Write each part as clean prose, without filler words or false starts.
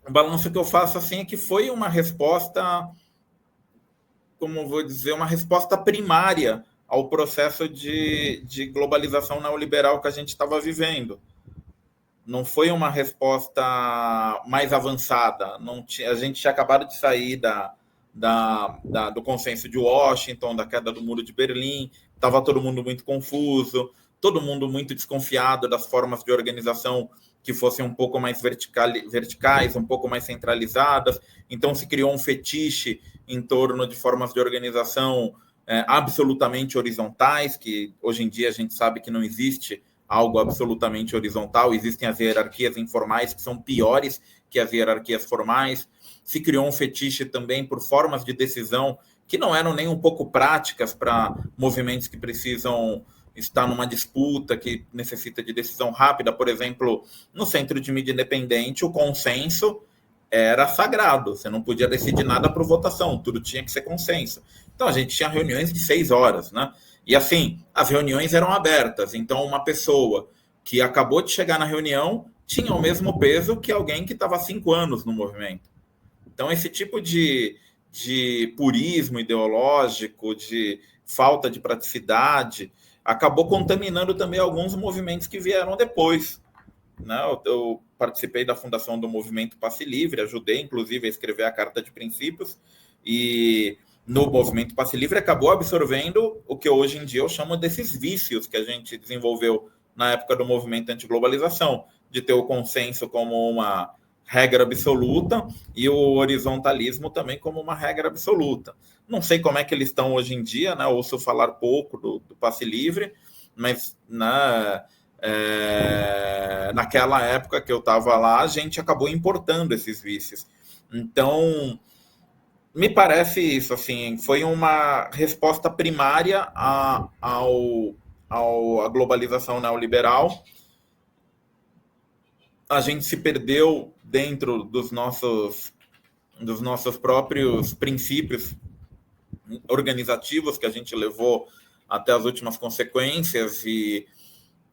o balanço que eu faço assim é que foi uma resposta, como vou dizer, uma resposta primária ao processo de globalização neoliberal que a gente estava vivendo. Não foi uma resposta mais avançada. Não tinha, a gente tinha acabado de sair do consenso de Washington, da queda do Muro de Berlim, estava todo mundo muito confuso, todo mundo muito desconfiado das formas de organização que fossem um pouco mais verticais, um pouco mais centralizadas. Então se criou um fetiche em torno de formas de organização absolutamente horizontais, que hoje em dia a gente sabe que não existe algo absolutamente horizontal, existem as hierarquias informais que são piores que as hierarquias formais. Se criou um fetiche também por formas de decisão que não eram nem um pouco práticas para movimentos que precisam estar numa disputa, que necessita de decisão rápida. Por exemplo, no centro de mídia independente, o consenso era sagrado, você não podia decidir nada por votação, tudo tinha que ser consenso. Então a gente tinha reuniões de 6 horas, né? E assim, as reuniões eram abertas, então uma pessoa que acabou de chegar na reunião tinha o mesmo peso que alguém que estava há 5 anos no movimento. Então esse tipo de purismo ideológico, de falta de praticidade, acabou contaminando também alguns movimentos que vieram depois. Né? Eu participei da fundação do movimento Passe Livre, ajudei inclusive a escrever a Carta de Princípios, e no movimento Passe Livre acabou absorvendo o que hoje em dia eu chamo desses vícios que a gente desenvolveu na época do movimento antiglobalização, de ter o consenso como uma regra absoluta e o horizontalismo também como uma regra absoluta. Não sei como é que eles estão hoje em dia, né? Ouço falar pouco do Passe Livre, mas naquela época que eu estava lá, a gente acabou importando esses vícios. Então, me parece isso, assim, foi uma resposta primária à globalização neoliberal. A gente se perdeu dentro dos nossos próprios princípios organizativos que a gente levou até as últimas consequências, e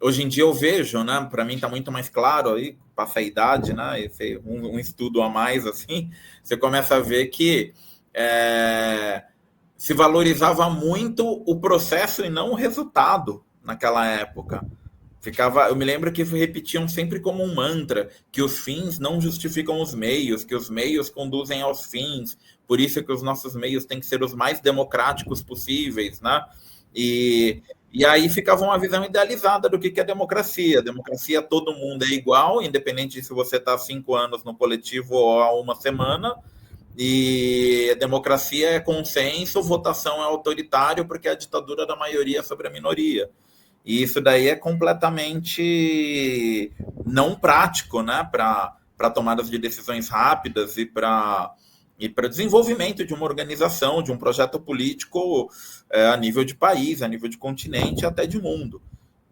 hoje em dia eu vejo, né? Para mim está muito mais claro aí, passa a idade, né? Esse, um estudo a mais assim, você começa a ver que se valorizava muito o processo e não o resultado naquela época. Eu me lembro que repetiam sempre como um mantra que os fins não justificam os meios, que os meios conduzem aos fins. Por isso é que os nossos meios têm que ser os mais democráticos possíveis, né? E aí ficava uma visão idealizada do que é democracia. Democracia, todo mundo é igual, independente de se você está há 5 anos no coletivo ou há uma semana. E democracia é consenso, votação é autoritário, porque é a ditadura da maioria sobre a minoria. E isso daí é completamente não prático, né, para tomadas de decisões rápidas e para desenvolvimento de uma organização, de um projeto político a nível de país, a nível de continente, até de mundo.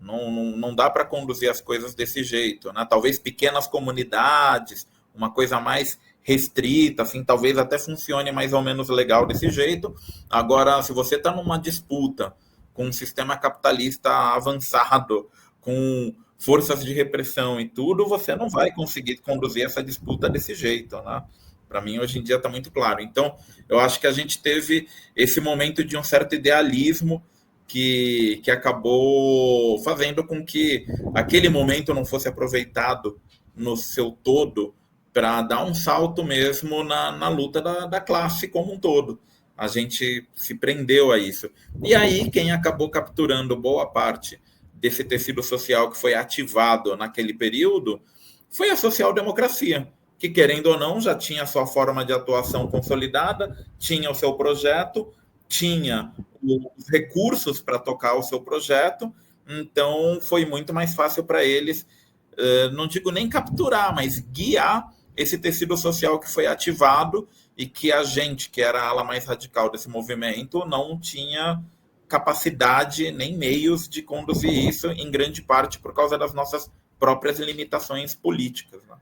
Não dá para conduzir as coisas desse jeito, né? Talvez pequenas comunidades, uma coisa mais restrita, assim, talvez até funcione mais ou menos legal desse jeito. Agora, se você está numa disputa com um sistema capitalista avançado, com forças de repressão e tudo, você não vai conseguir conduzir essa disputa desse jeito, né? Para mim, hoje em dia está muito claro. Então, eu acho que a gente teve esse momento de um certo idealismo que acabou fazendo com que aquele momento não fosse aproveitado no seu todo para dar um salto mesmo na luta da classe como um todo. A gente se prendeu a isso. E aí, quem acabou capturando boa parte desse tecido social que foi ativado naquele período foi a social-democracia, que, querendo ou não, já tinha a sua forma de atuação consolidada, tinha o seu projeto, tinha os recursos para tocar o seu projeto, então foi muito mais fácil para eles, não digo nem capturar, mas guiar esse tecido social que foi ativado e que a gente, que era a ala mais radical desse movimento, não tinha capacidade nem meios de conduzir isso, em grande parte por causa das nossas próprias limitações políticas. Né?